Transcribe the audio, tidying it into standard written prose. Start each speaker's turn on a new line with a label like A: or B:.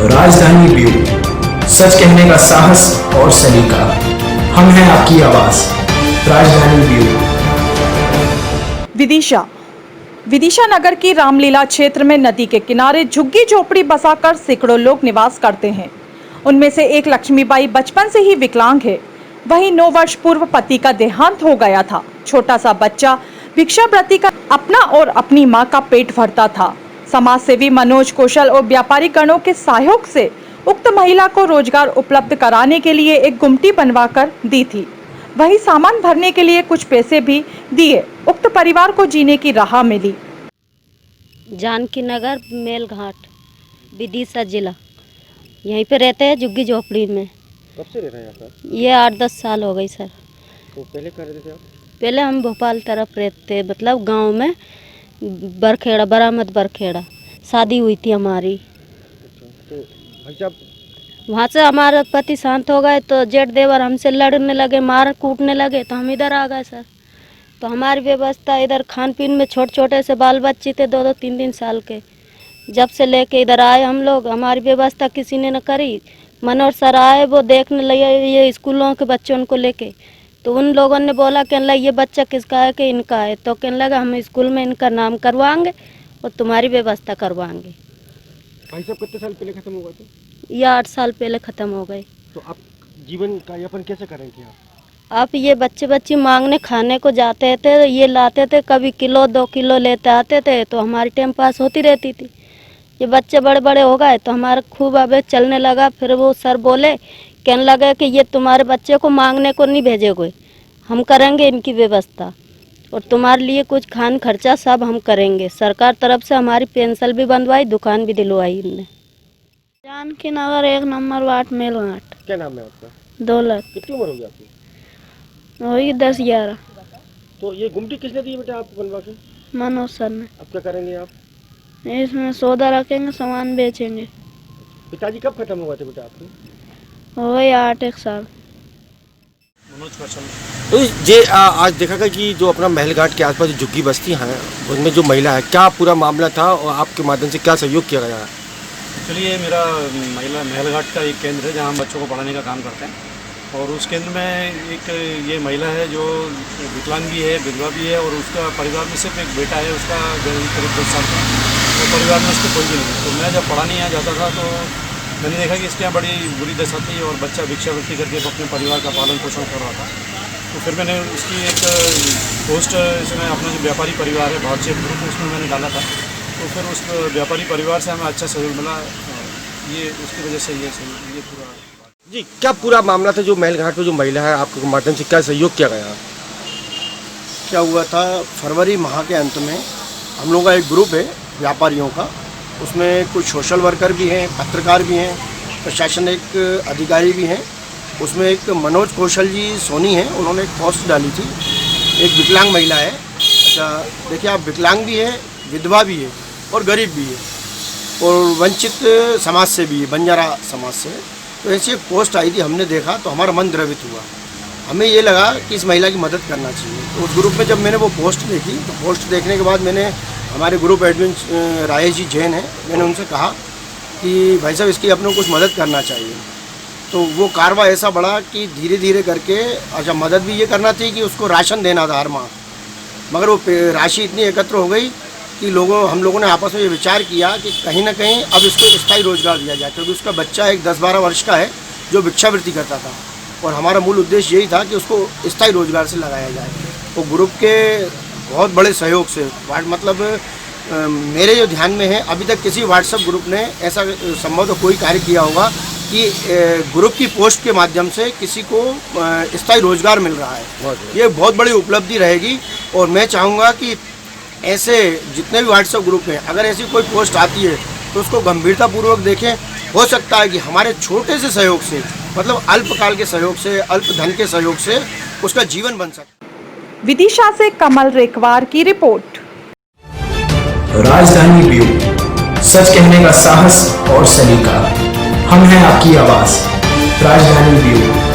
A: राजधानी ब्यूरो, सच कहने का साहस और सलीका। हम हैं आपकी आवाज, राजधानी ब्यूरो।
B: विदिशा नगर की रामलीला क्षेत्र में नदी के किनारे झुग्गी झोपड़ी बसाकर सैकड़ों लोग निवास करते हैं। उनमें से एक लक्ष्मीबाई बचपन से ही विकलांग है। वहीं 9 वर्ष पूर्व पति का देहांत हो गया था। छोटा सा बच्चा भिक्षावृत्ति का अपना और अपनी मां का पेट भरता था। समाज सेवी मनोज कौशल और व्यापारी गणों के सहयोग से उक्त महिला को रोजगार उपलब्ध कराने के लिए एक गुमटी बनवाकर दी थी। वही सामान भरने के लिए कुछ पैसे भी दिए। उक्त परिवार को जीने की राह मिली।
C: जानकी नगर मेलघाट, विदिशा जिला, यहीं पे रहते हैं झुग्गी झोपड़ी में।
D: कब से रह रहे हैं यहाँ पर?
C: ये 8-10 साल हो गई सर।
D: तो पहले कहाँ रहते थे आप?
C: पहले हम भोपाल तरफ रहते, मतलब गांव में बरखेड़ा, बरामद बरखेड़ा शादी हुई थी हमारी।
D: तो भाई साहब
C: वहाँ से हमारा पति शांत हो गए तो जेठ देवर हमसे लड़ने लगे, मार कूटने लगे, तो हम इधर आ गए सर। तो हमारी व्यवस्था इधर खान पीन में छोटे छोटे से बाल बच्चे थे 2-2, 3-3 साल के। जब से लेके इधर आए हम लोग, हमारी व्यवस्था किसी ने न करी। मनोज सर आए, वो देखने लगे ये स्कूलों के बच्चों को लेके, तो उन लोगों ने बोला कहने लगे ये बच्चा किसका है कि इनका है। तो कहने लगा हम स्कूल में इनका नाम करवाएंगे और तुम्हारी व्यवस्था करवाएंगे।
D: भाई साहब कितने साल पहले खत्म हुआ था?
C: ये 8 साल पहले ख़त्म हो गए।
D: तो आप जीवन का यापन कैसे करेंगे आप?
C: आप ये बच्चे मांगने खाने को जाते थे, ये लाते थे, कभी किलो 2 किलो लेते आते थे, तो हमारी टाइम पास होती रहती थी। ये बच्चे बड़े बड़े हो गए तो हमारा खूब अब चलने लगा। फिर वो सर बोले, कहने लगे कि ये तुम्हारे बच्चे को मांगने को नहीं भेजेगे, हम करेंगे इनकी व्यवस्था और तुम्हारे लिए कुछ खान खर्चा सब हम करेंगे। सरकार तरफ से हमारी पेंशन भी बंधवाई, दुकान भी दिलवाई इनने। जानकी नगर 1 नंबर वार्ड मेलघाट।
D: क्या नाम है आपका?
C: दौलत।
D: कितनी उम्र होगी आपकी?
C: वही 10-11।
D: तो ये गुमटी किसने दी बेटा आपको बनवा के?
C: मनोज सर ने।
D: अब क्या करेंगे आप?
C: इसमें सौदा रखेंगे, सामान बेचेंगे।
D: पिताजी कब खत्म हुआ थे बेटा आपके?
C: हो गए 8-1 साल।
D: मनोज कौशल। तो ये आज देखा गया कि जो अपना महलघाट के आसपास झुग्गी बस्ती हैं उनमें जो महिला है, क्या पूरा मामला था और आपके माध्यम से क्या सहयोग किया गया है?
E: चलिए, मेरा महिला महलघाट का एक केंद्र है जहाँ हम बच्चों को पढ़ाने का काम करते हैं। और उस केंद्र में एक ये महिला है जो विकलांग भी है, विधवा भी है, और उसका परिवार में सिर्फ एक बेटा है उसका, करीब 10 साल का। तो परिवार में उसको कोई भी नहीं है। तो मैं जब पढ़ाने यहाँ जाता था तो मैंने देखा कि इसके यहाँ बड़ी बुरी दशा थी और बच्चा भिक्षावृत्ति करके अपने परिवार का पालन पोषण कर रहा था। तो फिर मैंने उसकी एक पोस्ट इसमें अपना जो व्यापारी परिवार है भारतीय ग्रुप, उसमें मैंने डाला था। तो फिर उस व्यापारी परिवार से हमें अच्छा सहयोग मिला, ये उसकी वजह से ये पूरा।
D: जी, क्या पूरा मामला था जो महलघाट में जो महिला है आपके माध्यम से क्या सहयोग किया गया?
F: क्या हुआ था, फरवरी माह के अंत में हम लोगों का एक ग्रुप है व्यापारियों का, उसमें कुछ सोशल वर्कर भी हैं, पत्रकार भी हैं, प्रशासनिक अधिकारी भी हैं। उसमें एक मनोज कौशल जी सोनी हैं, उन्होंने एक पोस्ट डाली थी। एक विकलांग महिला है। अच्छा देखिए, आप विकलांग भी है, विधवा भी है और गरीब भी है और वंचित समाज से भी है, बंजारा समाज से। तो ऐसी एक पोस्ट आई थी, हमने देखा तो हमारा मन द्रवित हुआ। हमें ये लगा कि इस महिला की मदद करना चाहिए। तो उस ग्रुप में जब मैंने वो पोस्ट देखी तो पोस्ट देखने के बाद मैंने, हमारे ग्रुप एडमिन राजेश जी जैन हैं, मैंने उनसे कहा कि भाई साहब इसकी अपने को कुछ मदद करना चाहिए। तो वो कारवा ऐसा बढ़ा कि धीरे धीरे करके, अच्छा मदद भी ये करना थी कि उसको राशन देना था हर माह, मगर वो राशि इतनी एकत्र हो गई कि हम लोगों ने आपस में ये विचार किया कि कहीं ना कहीं अब इसको स्थायी रोजगार दिया जाए, क्योंकि उसका बच्चा एक 10-12 वर्ष का है जो भिक्षावृत्ति करता था और हमारा मूल उद्देश्य यही था कि उसको स्थायी रोजगार से लगाया जाए। तो ग्रुप के बहुत बड़े सहयोग से, मतलब मेरे जो ध्यान में है, अभी तक किसी व्हाट्सएप ग्रुप ने ऐसा संभव तो कोई कार्य किया होगा कि ग्रुप की पोस्ट के माध्यम से किसी को स्थायी रोजगार मिल रहा है। ये बहुत बड़ी उपलब्धि रहेगी और मैं चाहूँगा कि ऐसे जितने भी व्हाट्सएप ग्रुप हैं, अगर ऐसी कोई पोस्ट आती है तो उसको गंभीरतापूर्वक देखें। हो सकता है कि हमारे छोटे से सहयोग से, मतलब अल्पकाल के सहयोग से, अल्प धन के सहयोग से उसका जीवन बन सकता है।
B: विदिशा से कमल रेखवार की रिपोर्ट।
A: राजधानी ब्यूरो, सच कहने का साहस और सलीका। हम हैं आपकी आवाज, राजधानी ब्यूरो।